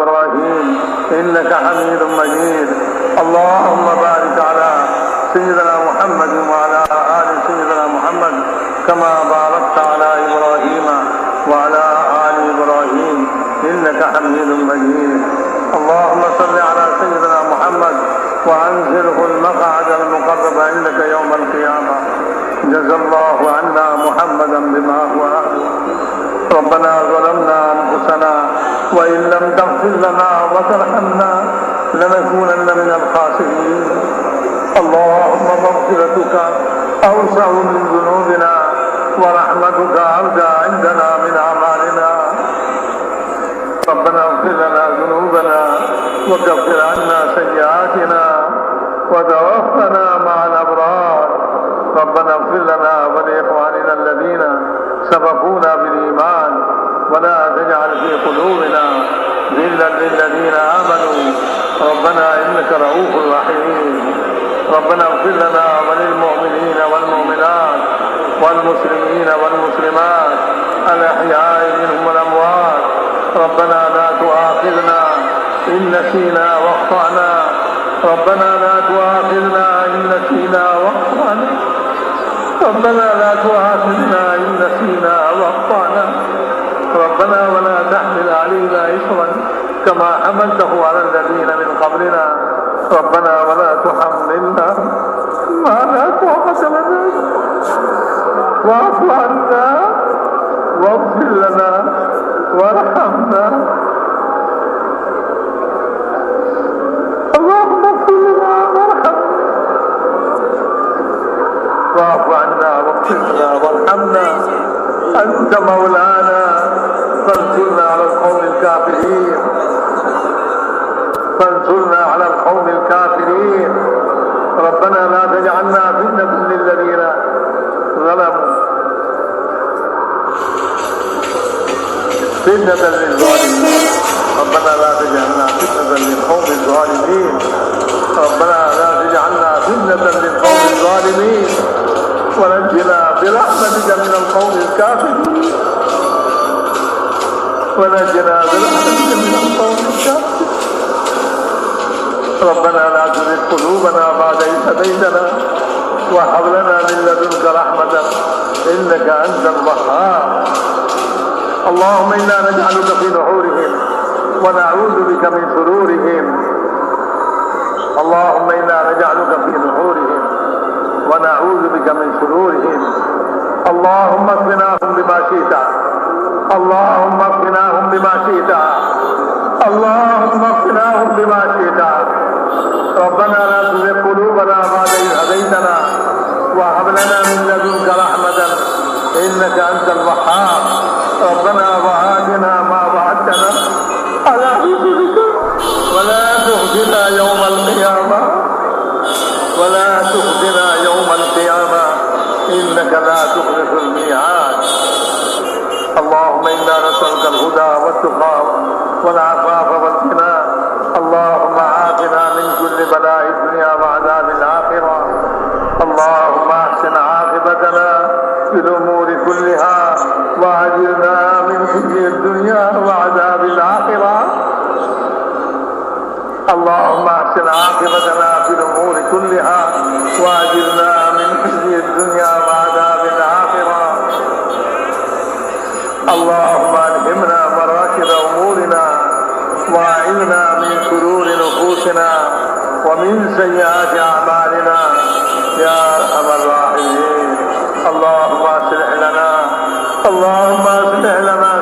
إبراهيم إنك حميد مجيد. اللهم بارك على سيدنا محمد وعلى آل سيدنا محمد كما باركت على إبراهيم وعلى آل إبراهيم إنك حميد مجيد. اللهم صل على سيدنا محمد وأنزله المقعد المقرب عندك يوم القيامة. جزى الله عنا محمدا بما هو أهل. ربنا ظلمنا أنفسنا وإن لم تغفر لنا وترحمنا لنكونن من الخاسرين. اللهم مغفرتك أوسع من ذنوبنا ورحمتك أرجى عندنا من أعمالنا. ربنا اغفر لنا ذنوبنا وكفر عنا سيئاتنا وتوفنا مع الأبرار. ربنا اغفر لنا ولإخواننا الذين سبقونا بالإيمان ولا تجعل في قلوبنا غلا للذين آمنوا ربنا إنك رؤوف رحيم. ربنا اغفر لنا وللمؤمنين والمؤمنات والمسلمين والمسلمات الأحياء منهم والأموات. ربنا لا تؤاخذنا إن نسينا واخطأنا. ربنا لا تؤاخذنا إن نسينا واخطأنا. ربنا لا تؤاخذنا إن نسينا واخطأنا. ربنا ولا تحمل علينا إصرا كما حملته على الذين من قبلنا. ربنا ولا تحملنا ما لا طاقة لنا واعف عنا واغفر لنا وارحمنا. اللهم اغفر لنا وارحمنا واعف عنا واغفر لنا وارحمنا. أنت مولانا فانصرنا على القوم الكافرين. فانصرنا على القوم الكافرين. ربنا لا تجعلنا فتنة للذين ظلموا فتنة للظالمين. ربنا لا تجعلنا فتنة للقوم الظالمين. ربنا لا تجعلنا فتنة للقوم الظالمين ونجنا برحمتك من القوم الكافرين. ونجنا برحمتك من القوم الكافرين. ربنا لا تزغ قلوبنا بعد إذ هديتنا وهب لنا من لدنك رحمة إنك أنت الوهاب. اللهم إنا نجعلك في نحورهم ونعوذ بك من شرورهم. اللهم إنا نجعلك في نحورهم ونعوذ بك من شرورهم. اللهم اكفناهم بما شئت. اللهم اكفناهم بما شئت. اللهم اكفناهم بما شئت. ربنا لا تزغ قلوبنا بعد إذ هديتنا وهب لنا من لدنك رحمة إنك أنت الوهاب. ربنا وآتنا ما وعدتنا على رسلك ولا تخزنا يوم القيامة. ولا تخزنا يوم القيامة إنك لا تخلف الميعاد. اللهم إنا نسألك الهدى والتقى والعفاف والغنى. اللهم عافنا من كل بلاء الدنيا وعذاب الآخرة. اللهم أحسن عاقبتنا في الأمور كلها وأجرنا من خزي الدنيا وعذاب الآخرة. اللهم أحسن عاقبتنا في الأمور كلها وأجرنا من خزي الدنيا وعذاب الآخرة. اللهم ألهمنا مراكب أمورنا وأعذنا من شرور نفوسنا ومن سيئات أعمالنا يا أرحم الراحمين. اللهم أصلح لنا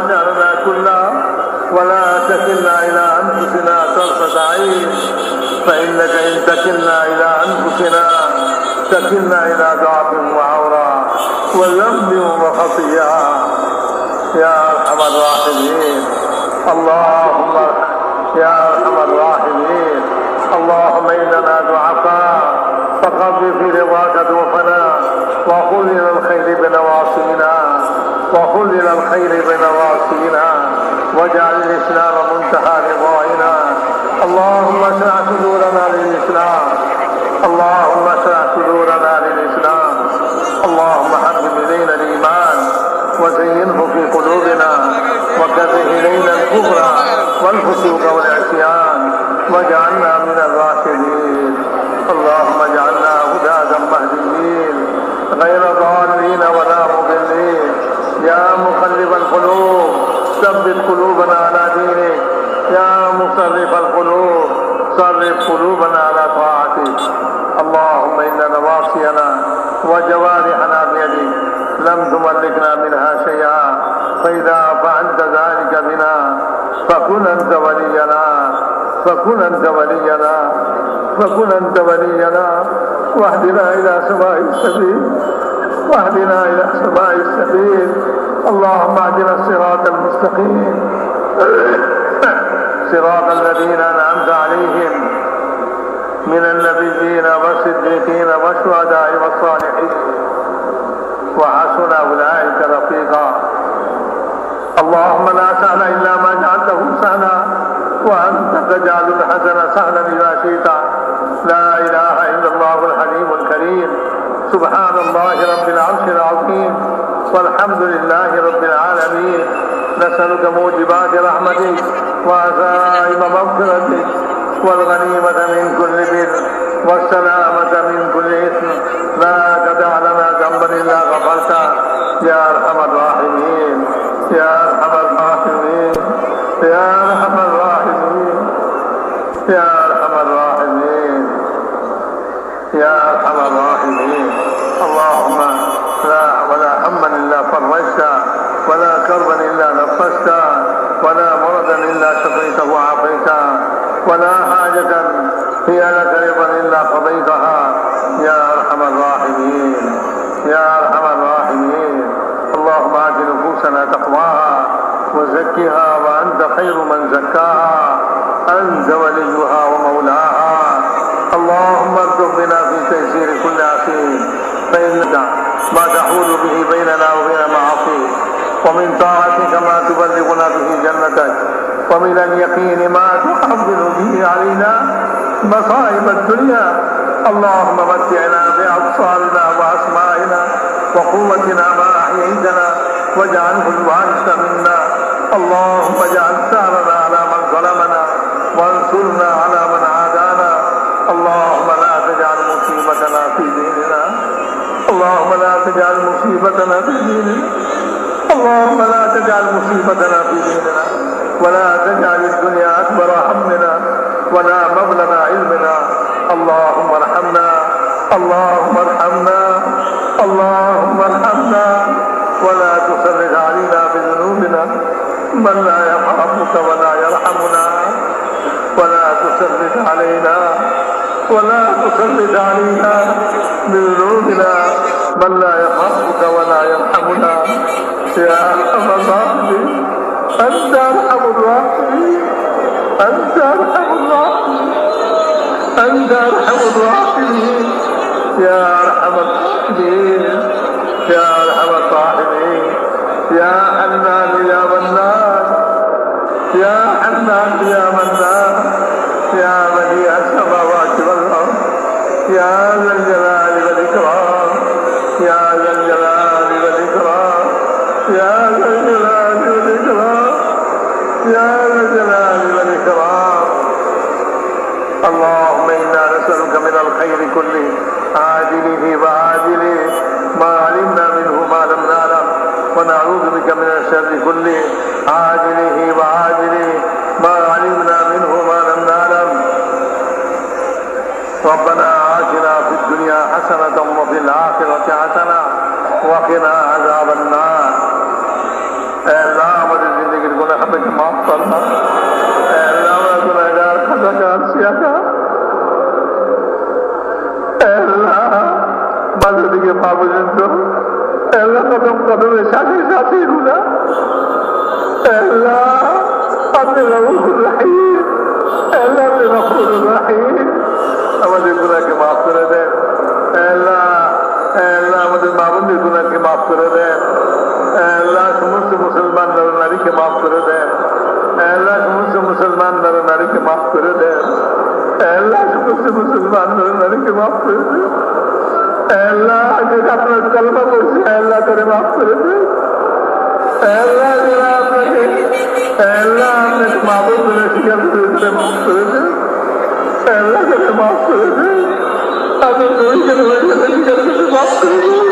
شأننا كله ولا تكلنا إلى أنفسنا طرفة عين. فإنك إن تكلنا إلى أنفسنا تكلنا إلى ضعف وعورة وذنب وخطيئة يا أرحم الراحمين. اللهم يا أرحم الراحمين. اللهم إننا ضعفاء فقض في رضاك ضعفنا وخذ إلى الخير بنواصينا. وخذ إلى الخير بنواصينا واجعل الإسلام منتهى رضائنا. اللهم اشرح صدورنا للإسلام. اللهم اشرح صدورنا للإسلام. اللهم حبب إلينا الإيمان وزينه في قلوبنا وكره إلينا الكفر والفسوق والعصيان واجعلنا من الراشدين. اللهم اجعلنا هداة مهديين غير ضالين ولا مضلين. يا مقلب القلوب ثبت قلوبنا على دينك. يا مصرف القلوب صرف قلوبنا على طاعتك. اللهم إن نواصينا وجوارحنا بيدك لم تملكنا منها شيئا، فإذا فعلت ذلك بنا فكن أنت ولينا، فكن أنت ولينا، فكن أنت ولينا، واهدنا إلى سواء السبيل، واهدنا إلى سواء السبيل. اللهم اهدنا الصراط المستقيم، صراط الذين أنعمت عليهم من النبيين والصديقين والشهداء والصالحين وحسن أولئك رفيقا. اللهم لا سهل إلا ما جعلته سهلا، وأنت تجعل الحزن سهلا إذا شئت. لا إله إلا الله الحليم الكريم. سبحان الله رب العرش العظيم، والحمد لله رب العالمين. نسألك موجبات رحمتك وعزائم مغفرتك والغنيمة من كل بر والسلامة من كل إثم. لا تدع لنا ذنبا إلا غفرته يا أرحم الراحمين، يا أرحم الراحمين، يا أرحم الراحمين، يا أرحم الراحمين، يا أرحم الراحمين. اللهم لا ولا هما إلا فرجته، ولا كربا إلا نفسته، ولا مرضا إلا شفيته وعافيته، ولا حاجة هي لك رضا إلا قضيتها يا أرحم الراحمين، يا أرحم الراحمين. اللهم آت نفوسنا تقواها وزكها وأنت خير من زكاها، أنت وليها ومولاها. اللهم ارزق بنا في تيسير كل عسير، فإنك ما تحول به بيننا وبين معاصيك، ومن طاعتك ما تبلغنا به جنتك، ومن اليقين ما تحفظ به علينا مصائب الدنيا. اللهم متعنا بأبصارنا وأسمائنا وقوتنا ما أحييتنا، واجعله الوارث منا. اللهم اجعل ثارنا على من ظلمنا، وانصرنا على من عادانا. اللهم لا تجعل مصيبتنا في ديننا، اللهم لا تجعل مصيبتنا في ديننا، اللهم لا تجعل مصيبتنا في ديننا، ولا تجعل الدنيا أكبر همنا ولا مبلغ علمنا. اللهم ارحمنا، اللهم ارحمنا، اللهم ارحمنا، ولا تسلط علينا بذنوبنا من لا يخافك ولا يرحمنا، ولا تسلط علينا، ولا تسلط علينا بذنوبنا من لا يخافك ولا يرحمنا. يا أرحم الراحمين، أنت أرحم الراحمين، أنت أرحم الراحمين، أنت أرحم الراحمين، يا أرحم الراحمين، يا أرحم الراحمين. يا حنان يا منان، يا حنان يا منان، يا بديع السماوات والأرض، يا ذا الجلال والإكرام، يا ذا الجلال والإكرام، يا ذا الجلال والإكرام، يا ذا الجلال والإكرام. اللهم إنا نسألك من الخير كله عاجله وعاجله ما علمنا منه ما لم نعلم، ونعوذ بك من الشر كله عاجله وعاجله ما علمنا منه ما لم نعلم. ربنا آتنا في الدنيا حسنة وفي الآخرة حسنة وقنا عذاب النار. اے اللہ ہماری زندگی کو ہمیں معاف کرنا. اے اللہ ہمارا گناہگار خطاکار سیاہکار. اے اللہ مدد کے پابند ہو. اے اللہ قدم قدم ساتھی ساتھی گنا. اے اللہ اپنے رؤوف الرحیم. اے اللہ اپنے غفور الرحیم. ہمارے گناہ کے معاف کر دے. اے اللہ আমাদের মা বোনদের গুনাহকে মাফ করে দেন। আল্লাহ সমস্ত মুসলমান নর নারীকে মাফ করে দেন। আল্লাহ সমস্ত মুসলমান নর নারীকে মাফ করে দেন। আল্লাহ সমস্ত মুসলমান নর নারীকে মাফ করে দেন। আল্লাহ যে আপনার কলমা করছে আল্লাহ করে মাফ করে দেন। আল্লাহ যারা আপনাকে আল্লাহ আপনাকে মাহবুব বলে স্বীকার করেছে মাফ করে দেন। আল্লাহ যারা মাফ করে দেন, আপনার নবীকে স্বীকার করে মাফ করে দেন।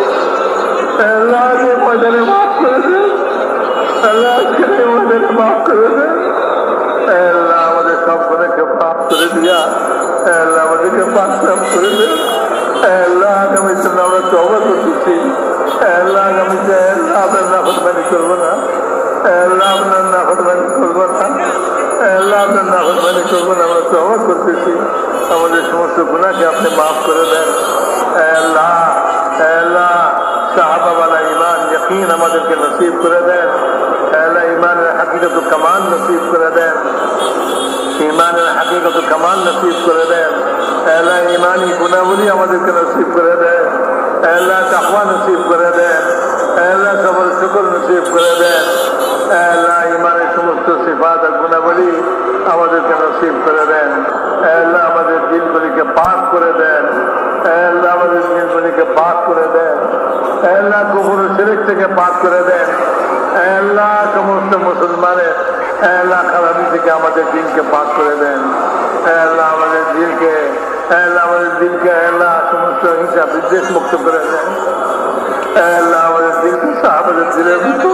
আল্লাহ যে ময়দানে মাফ করে দেন, আল্লাহ আজকে ময়দানে মাফ করে দেন। আল্লাহ আমাদের সব গুণকে মাফ করে দিয়া আল্লাহ আমাদেরকে পাক সাফ করে দেন। আল্লাহ আগামীতে আমরা তওবা করতেছি। আল্লাহ আগামীতে আল্লাহ আপনার নাফরমানি করবো না, আল্লাহ আপনার নাফরমানি করবো না, আল্লাহ আপনার নাফরমানি করবো না। আমরা তওবা করতেছি, আমাদের সমস্ত গুনাহকে আপনি মাফ করে দেন। আল্লাহ আল্লাহ সাহাবাওয়ালা ঈমান ইয়াকিন আমাদেরকে নসিব করে দেন। আল্লাহ ঈমানের হাকিকত কামাল নসিব করে দেন, ঈমানের হাকিকত কামাল নসিব করে দেন। আল্লাহ ঈমানি গুণাবলী আমাদেরকে নসিব করে দেন। আল্লাহ তাকওয়া নসিব করে দেন। আল্লাহ সবর শুকর নসিব করে দেন। আল্লাহ ঈমানের সমস্ত সিফাত আর গুণাবলী আমাদেরকে নসিব করে দেন। আল্লাহ আমাদের দিলগুলিকে পাক করে দেন। আল্লাহ আমাদের দিলগুলিকে পাক করে দেন। আল্লাহ কুফর ও শিরক থেকে পাক করে দেন। আল্লাহ সমস্ত মুসলমানের আল্লাহ খারাপি থেকে আমাদের দিলকে পাক করে দেন। আল্লাহ আমাদের দিলকে আল্লাহ সমস্ত হিংসা বিদ্বেষ মুক্ত করে দেন। আল্লাহ আমাদের দিলকে সাহাবাদের দিলের মতো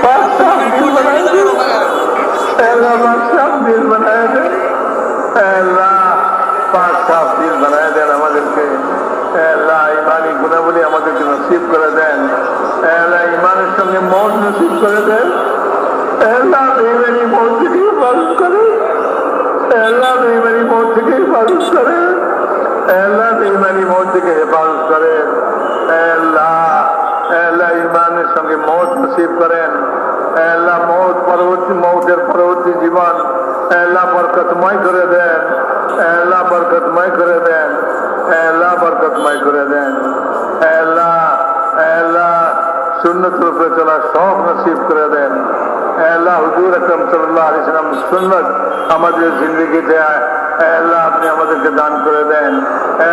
পাক সাফ দিল বানায় দেন। আল্লাহ পাক সাফ দিল বানায় দেন। আল্লাহ পাক সাফ দিল বানায় দেন আমাদেরকে। আল্লাহ ঈমানি গুণাবলী আমাদেরকে নসিব করে দেন। আল্লাহ ঈমানের সঙ্গে মৌত নসিব করে দেন। আল্লাহ বেঈমানি মৌত থেকে হেফাজত করে। আল্লাহ বেঈমানি মৌত থেকে হেফাজত করে। আল্লাহ বেঈমানি মৌত থেকে হেফাজত করে। আল্লাহ আল্লাহ ঈমানের সঙ্গে মৌত নসিব করেন। আল্লাহ মৌতের পরবর্তী জীবন আল্লাহ বরকতময় করে দেন। আল্লাহ বরকতময় করে দেন। আল্লাহ বরকতময় করে দেন। আল্লাহ আল্লাহ সুন্নতের উপরে চলা সব নসিব করে দেন। আল্লাহ হুজুর আকরাম সাল্লাল্লাহু আলাইহি ওয়াসাল্লাম সুন্নাত আমাদের জিন্দেগিতে আল্লাহ আপনি আমাদেরকে দান করে দেন।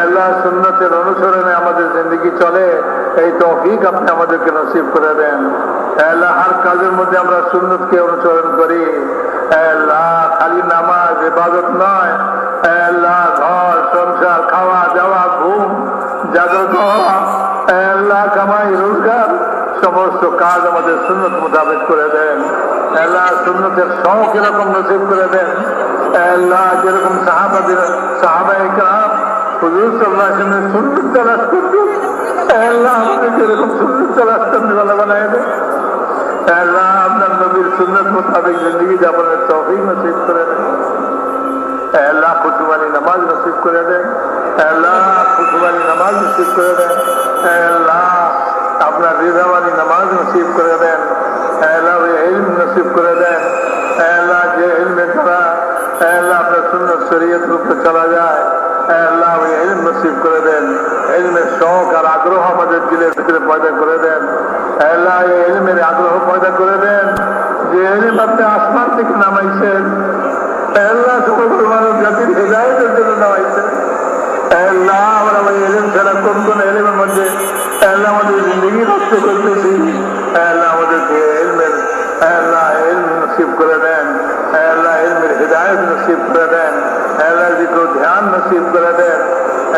আল্লাহ সুন্নতের অনুসরণে আমাদের জিন্দেগি চলে, এই তৌফিক আপনি আমাদেরকে নসিব করে দেন। আল্লাহ হার কাজের মধ্যে আমরা সুন্নতকে অনুসরণ করি। আল্লাহ খালি নামাজ ইবাদত নয়, আল্লাহ ঘর সংসার খাওয়া দাওয়া ঘুম জাগ্রত হওয়া আল্লাহ কামাই রোজগার সমস্ত কাজ আমাদের সুন্নত মোতাবেক করে দেন। আল্লাহ সুন্নতের শখ এরকম নসিব করে দেন। আল্লাহ যেরকম সাহাবায়ে কেরাম হুজুর সাল্লাল্লাহু আলাইহি ওয়াসাল্লামের সুন্নত তালাশ করতেন, আল্লাহ আমাদের যেরকম সুন্নত তালাশ করতে ভালো বানায় দেন। আল্লাহ আপনার নবীর সুন্নত মোতাবেক জিন্দগি যাপনের তৌফিক নসিব করে দেন। আল্লাহ খুশবানি নামাজ নসিব করে দেন। আল্লাহ খুশবানি নামাজ নসিব করে দেন। আল্লাহ আপনার রিজাওয়ানি নামাজ নসিব করে দেন। আল্লাহ ইলম নসিব করে দেন। আল্লাহ যে ইলমের দ্বারা আল্লাহ আপনার সুন্নত শরীয়ত রূপে চলা যায়, আল্লাহ ওই ইলম নসিব করে দেন। ইলমের শখ আর আগ্রহ আমাদের দিলের ভিতরে পয়দা করে দেন। আল্লাহ এই ইলমের আগ্রহ পয়দা করে দেন যে ইলম আপনি আসমান থেকে নামাইছেন। আল্লাহ সমগ্র মানব জাতির হেদায়েতের জন্য নামাইছেন। আল্লাহ আমরা ওই ইলম ছাড়া কোন কোন ইলমের মধ্যে আল্লাহ আমাদের জিন্দগি নষ্ট করতেছি। আল্লাহ আমাদেরকে ইলমের আল্লাহ ইলম নসিব করে দেন। আল্লাহ ইলমের হিদায়ত নসিব করে দেন। আল্লাহ জিকর ধ্যান নসিব করে দেন।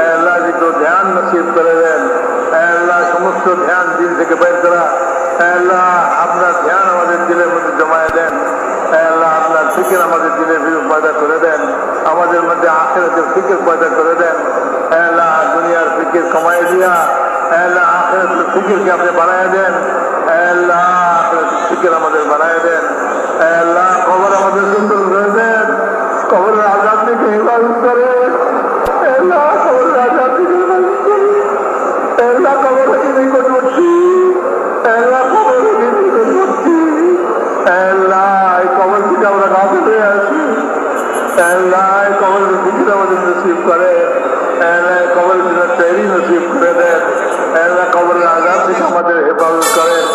আল্লাহ জিকর ধ্যান নসিব করে দেন। আল্লাহ সমস্ত ধ্যান দিল থেকে বের করা আল্লাহ আপনার ধ্যান আমাদের দিলের মধ্যে জমায়ে দেন। আল্লাহ আপনার ফিকির আমাদের দিলের ভিতরে পয়দা করে দেন। আমাদের মধ্যে আখিরাতের ফিকির পয়দা করে দেন। আল্লাহ দুনিয়ার ফিকির কমায় দিয়া আল্লাহ আখিরাতের ফিকিরকে আপনি বানায় দেন। আল্লাহ আখিরাতের ফিকির আমাদের বানায় দেন। আল্লাহ কবর আমাদের সুন্দর করে দেন। কবরের আযাব থেকে হেফাজত করেন। আল্লাহ কবরের আযাব থেকে হেফাজত করেন। আল্লাহ কবর থেকে নিকটবর্তী। আল্লাহ কবর থেকে নিকটবর্তী। আল্লাহ এই কবর থেকে আমরা গাফিল হয়ে আছি। আল্লাহ এই কবরের ফিকির আমাদের নসিব করে। আল্লাহ কবরের জন্য তৈরি নসিব করে দেন। আল্লাহ কবরের আযাব থেকে আমাদের হেফাজত করেন।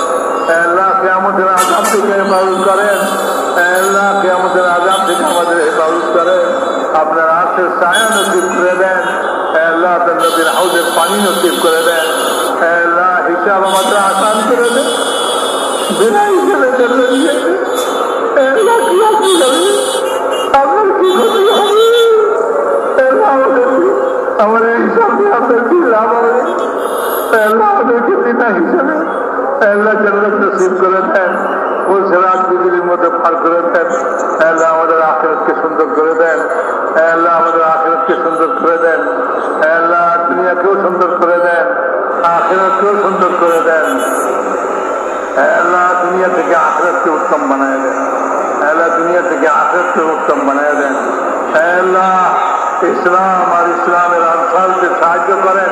আল্লাহ কিয়ামতের আযাব থেকে হেফাজত করেন। আল্লাহ কিয়ামতের আযাব থেকে আমাদের হেফাজত করেন। আপনার আরশের ছায়া নসিব করে দেন। আল্লাহ আপনার নবীর হাউজের পানি নসিব করে দেন। আল্লাহ হিসাব আমাদের আসান করে দেন। বিনা হিসেবে চলে গিয়েছে। আল্লাহ কি আপনি যাবে, আপনার কি ক্ষতি হবে? আল্লাহ আমাদের হিসাব দিয়ে আপনার কি লাভ হবে? আল্লাহ আমাদেরকে বিনা হিসেবে আল্লাহ জান্নাত নসিব করে দেন, ওই সিরাত বিজলির মধ্যে পার করে দেন। আল্লাহ আমাদের আখিরাতকে সুন্দর করে দেন। আল্লাহ আমাদের আখিরাতকে সুন্দর করে দেন। আল্লাহ দুনিয়াকেও সুন্দর করে দেন, আখিরাতকেও সুন্দর করে দেন। আল্লাহ দুনিয়া থেকে আখিরাতকে উত্তম বানায় দেন। আল্লাহ দুনিয়া থেকে আখিরাতকে উত্তম বানায় দেন। আল্লাহ ইসলাম আর ইসলামের আনসারকে সাহায্য করেন।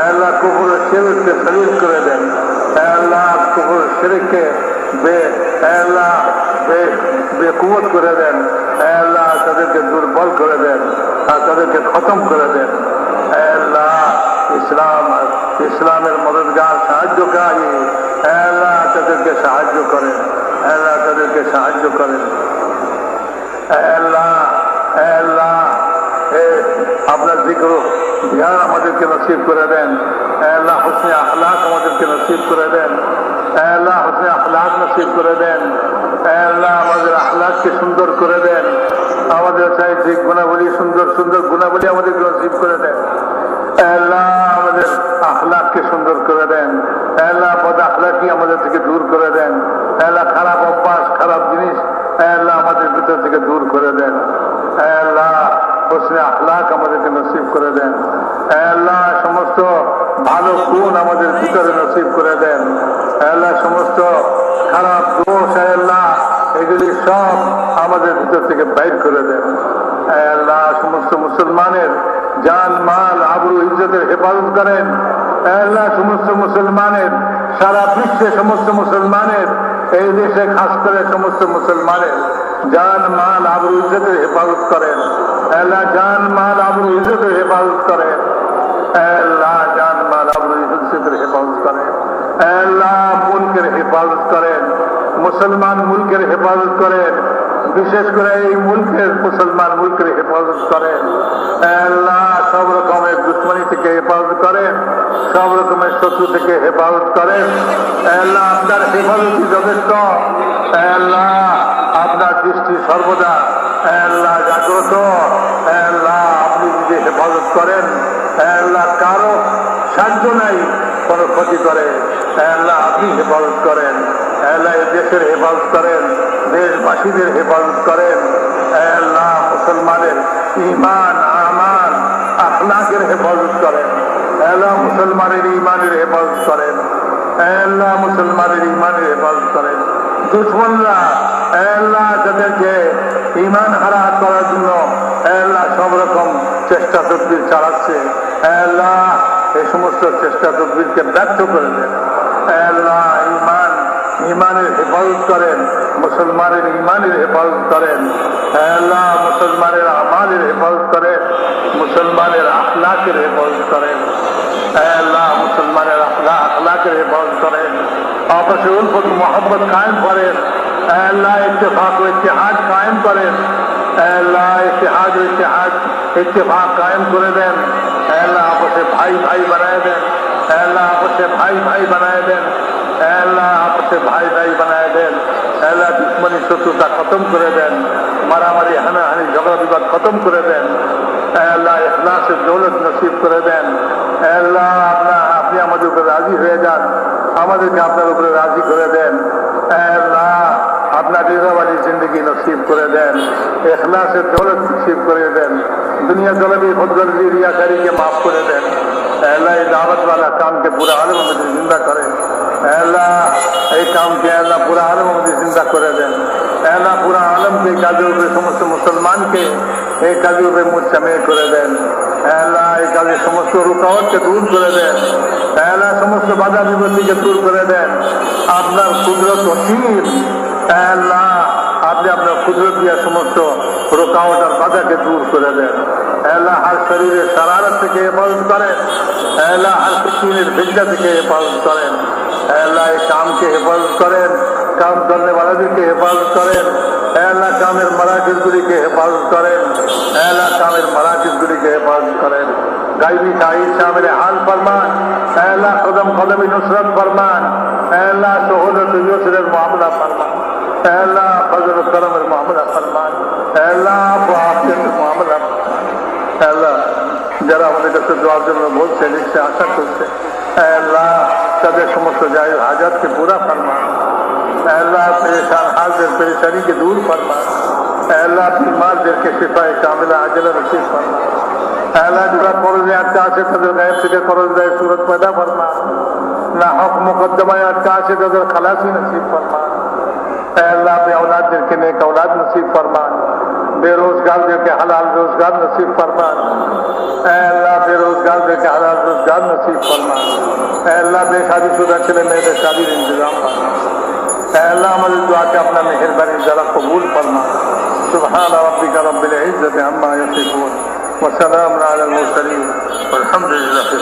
আল্লাহ কুফর শিরককে সলিল করে দেন। আল্লাহ কুফর শিরককে বেকুবত করে দেন। আল্লাহ তাদেরকে দুর্বল করে দেন আর তাদেরকে খতম করে দেন। আল্লাহ ইসলামের মদদগার সাহায্যকারী আল্লাহ তাদেরকে সাহায্য করেন। আল্লাহ তাদেরকে সাহায্য করেন। আল্লাহ আল্লাহ আপনার জিক্র ধ্যান আমাদেরকে নসিব করে দেন। আল্লাহ হুসনে আখলাক আমাদেরকে নসিব করে দেন। আল্লাহ হুসনে আখলাক নসিব করে দেন। আল্লাহ আমাদের আখলাককে সুন্দর করে দেন। আমাদের সাহিত্যিক গুণাবলী সুন্দর সুন্দর গুণাবলী আমাদেরকে নসিব করে দেন। আল্লাহ আমাদের আখলাককে সুন্দর করে দেন। আল্লাহ বদ আখলাকি আমাদের থেকে দূর করে দেন। আল্লাহ খারাপ অভ্যাস খারাপ জিনিস আল্লাহ আমাদের ভিতর থেকে দূর করে দেন। আল্লাহ হোসনে আখলাক আমাদেরকে নসিব করে দেন। আল্লাহ সমস্ত ভালো গুণ আমাদের ভিতরে নসিব করে দেন। আল্লাহ সমস্ত খারাপ দোষ আল্লাহ এগুলি সব আমাদের ভিতর থেকে বাইর করে দেন। আল্লাহ সমস্ত মুসলমানের জান মাল আবরু ইজ্জতের হেফাজত করেন। আল্লাহ সমস্ত মুসলমানের সারা বিশ্বে সমস্ত মুসলমানের এই দেশে খাস করে সমস্ত মুসলমানের জান মাল আবরু ইজ্জতের হেফাজত করেন। আল্লাহ জান মাল আবরু ইজ্জতের হেফাজত করেন। আল্লাহ জান মাল আবরু ইজ্জতের হেফাজত করেন। আল্লাহ মুলকের হেফাজত করেন। মুসলমান মুলকের হেফাজত করেন। বিশেষ করে এই মুলকের মুসলমান মুলকের হেফাজত করেন। আল্লাহ সব রকমের দুশ্মনী থেকে হেফাজত করেন। সব রকমের শত্রু থেকে হেফাজত করেন। আল্লাহ আপনার হেফাজতই যথেষ্ট। আল্লাহ আপনার দৃষ্টি সর্বদা আল্লাহ জাগ্রত। আল্লাহ আপনি যদি হেফাজত করেন আল্লাহ কারো সাহায্য নাই কোনো ক্ষতি করে। আল্লাহ আপনি হেফাজত করেন। আল্লাহ দেশের হেফাজত করেন, দেশবাসীদের হেফাজত করেন। আল্লাহ মুসলমানের ঈমান আমান আখলাকের হেফাজত করেন। আল্লাহ মুসলমানের ঈমানের হেফাজত করেন। আল্লাহ মুসলমানের ঈমানের হেফাজত করেন। দুশ্মনরা আল্লাহ তাদেরকে ঈমান হারা করার জন্য আল্লাহ সব রকম চেষ্টা তদবির চালাচ্ছে। আল্লাহ এই সমস্ত চেষ্টা তদবিরকে ব্যর্থ করে দেন। আল্লাহ ঈমানের হেফাজত করেন। মুসলমানের ঈমানের হেফাজত করেন। আল্লাহ মুসলমানের আমালের হেফাজত করেন। মুসলমানের আখলাকের হেফাজত করেন। আল্লাহ মুসলমানের আখলাকের হেফাজত করেন। আপসে উলফত মোহাম্মত কায়েম করেন। আল্লাহ ইত্তেফাক ও ইত্তেহাদ কায়েম করেন। আল্লাহ ইত্তেফাক কায়েম করে দেন। আল্লাহ আপসে ভাই ভাই বানায় দেন। আল্লাহ আপসে ভাই ভাই বানায় দেন। আল্লাহ আপসে ভাই ভাই বানায় দেন। আল্লাহ দুশ্মনী শত্রুতা খতম করে দেন। মারামারি হানাহানি ঝগড়া বিবাদ খতম করে দেন। আল্লাহ ইখলাসের দৌলত নসিব করে দেন। আল্লাহ আপনি আমাদের উপরে রাজি হয়ে যান, আমাদেরকে আপনার উপরে রাজি করে দেন। আল্লাহ আপনার রিজাওয়ালি জিন্দগি নসিব করে দেন। ইখলাসের দৌলত নসিব করে দেন। দুনিয়া জলবি ফজলবি রিয়াকারীকে মাফ করে দেন। আল্লাহ এই দাওয়াত वाला काम के पूरा आलम में जिंदा करें। अल्लाह এই কামকে আল্লাহ পুরা আলম মধ্যে চিন্তা করে দেন। আল্লাহ পুরা আলমকে এই কাজের উপরে সমস্ত মুসলমানকে এই কাজের উপরে মুজতামে করে দেন। আল্লাহ এই কাজের সমস্ত রুকাওয়াতকে দূর করে দেন। আল্লাহ সমস্ত বাধা বিপত্তিকে দূর করে দেন। আপনার কুদরত অসীম। আল্লাহ আপনি আপনার কুদরত দিয়ে সমস্ত রুকাওয়াত আর বাধাকে দূর করে দেন। আল্লাহ हर শরীরের শারারত থেকে হেফাজত করেন। আল্লাহ हर কিসিমের বিদ্যা থেকে হেফাজত করেন। अल्लाह ये काम के हिफाजत करें, काम करने वालों के हिफाजत करें, अल्लाह कामेर मराकिज गुली के हिफाजत करें, अल्लाह कामेर मराकिज गुली के हिफाजत करें, गायबी शाहिद शामिल हाल फरमान, अल्लाह कदम कदम नुसरत फरमान, अल्लाह शहूदत युसर मामला फरमान, अल्लाह फजल करम मामला फरमान, अल्लाह आफियत मामला फरमान, अल्लाह যারা আমাদের কাছে দোয়ার জন্য বলছে লিখছে আশা করছে আল্লাহ তাদের সমস্ত জায়েজ হাজাতকে পুরা ফরমান আল্লাহ পরেশান হালদের পরেশানিকে দূর ফরমান আল্লাহ বিমারদেরকে শিফায়ে কামিলা আজলা নসিব ফরমান আল্লাহ যারা কর্জে আটকা আছে তাদের গায়েব থেকে কর্জ দেয় সুরত পয়দা ফরমান না হক মুকদ্দমায় আটকা আছে তাদের খালাসি নসিব ফরমান আল্লাহ আপনি औलादদেরকে নেক औलाद নসিব ফরমান बेरोजगारদেরকে হালাল রোজগার নসিব ফরমান अल्लाह बेरोजगार के हालात रोजगार नसीब फरमा अल्लाह बेशादीशुदा चले मेरे शादी इंतजाम फरमा अल्लाह हमारी दुआ के अपना मेहरबानी जरा कबूल फरमा सुबहान रब्बिका रब्बिल इज्जति अम्मा यसिफून व सलामुन अलल मुरसलीन वल्हम्दुलिल्लाहि